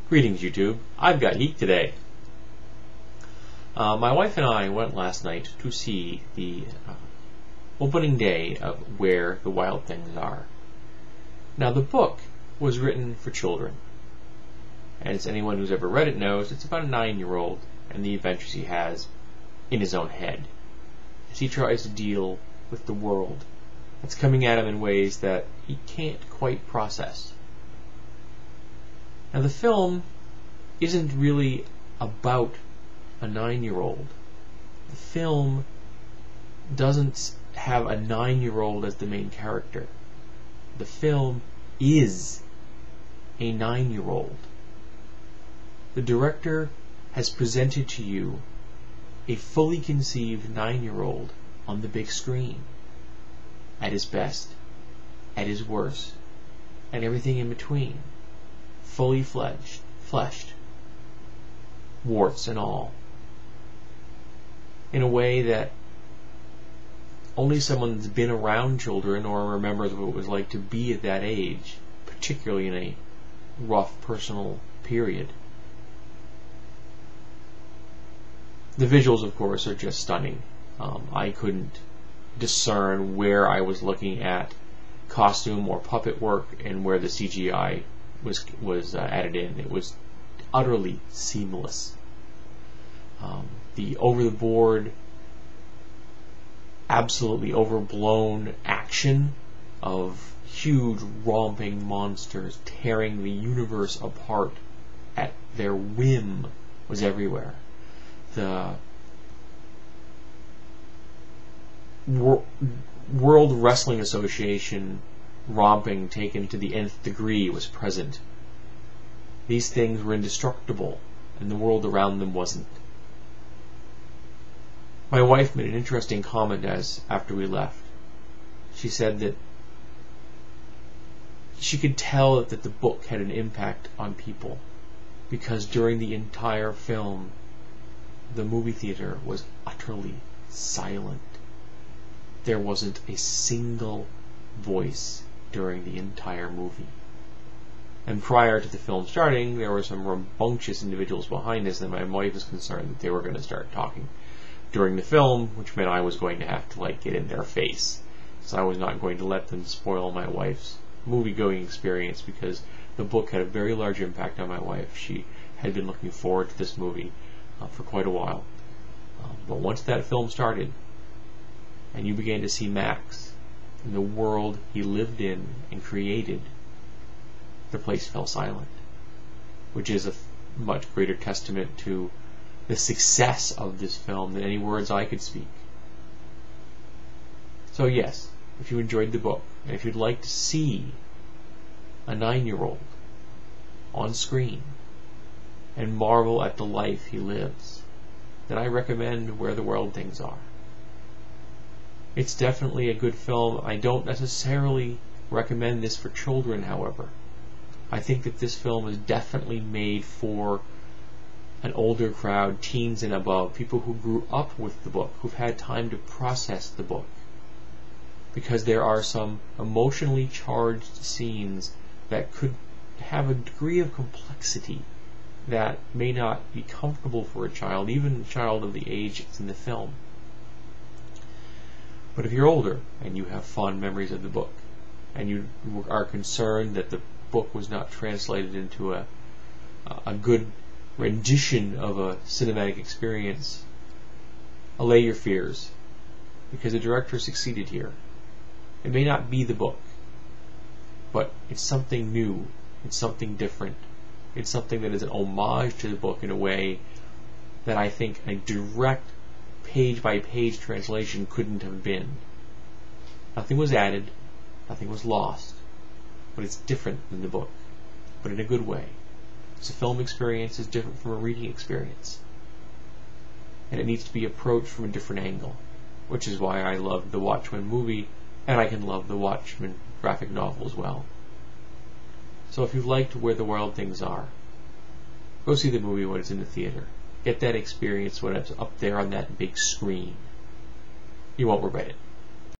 Greetings, YouTube. I've got heat today. My wife and I went last night to see the opening day of Where the Wild Things Are. Now, the book was written for children. And as anyone who's ever read it knows, it's about a 9-year-old and the adventures he has in his own head as he tries to deal with the world that's coming at him in ways that he can't quite process. Now, the film isn't really about a 9-year-old. The film doesn't have a 9-year-old as the main character. The film is a 9-year-old. The director has presented to you a fully conceived 9-year-old on the big screen, at his best, at his worst, and everything in between, fully fleshed, warts and all, in a way that only someone that's been around children or remembers what it was like to be at that age, particularly in a rough personal period. The visuals, of course, are just stunning. I couldn't discern where I was looking at costume or puppet work and where the CGI was added in. It was utterly seamless. The over-the-board, absolutely overblown action of huge romping monsters tearing the universe apart at their whim was everywhere. The World Wrestling Association romping taken to the nth degree was present. These things were indestructible, and the world around them wasn't. My wife made an interesting comment after we left. She said that she could tell that the book had an impact on people, because during the entire film, the movie theater was utterly silent. There wasn't a single voice during the entire movie. And prior to the film starting, there were some rambunctious individuals behind us, and my wife was concerned that they were going to start talking during the film, which meant I was going to have to get in their face. So I was not going to let them spoil my wife's movie-going experience, because the book had a very large impact on my wife. She had been looking forward to this movie for quite a while. But once that film started, and you began to see Max and the world he lived in and created, the place fell silent, which is a much greater testament to the success of this film than any words I could speak. So yes, if you enjoyed the book, and if you'd like to see a 9-year-old on screen and marvel at the life he lives, then I recommend Where the Wild Things Are. It's definitely a good film. I don't necessarily recommend this for children, however. I think that this film is definitely made for an older crowd, teens and above, people who grew up with the book, who've had time to process the book. Because there are some emotionally charged scenes that could have a degree of complexity that may not be comfortable for a child, even a child of the age that's in the film. But if you're older and you have fond memories of the book, and you are concerned that the book was not translated into a good rendition of a cinematic experience, allay your fears, because the director succeeded here. It may not be the book, but it's something new, it's something different, it's something that is an homage to the book in a way that I think a direct page-by-page translation couldn't have been. Nothing was added, nothing was lost, but it's different than the book, but in a good way. So film experience is different from a reading experience, and it needs to be approached from a different angle, which is why I love the Watchmen movie, and I can love the Watchmen graphic novel as well. So if you've liked Where the Wild Things Are, go see the movie when it's in the theater. Get that experience when it's up there on that big screen. You won't regret it.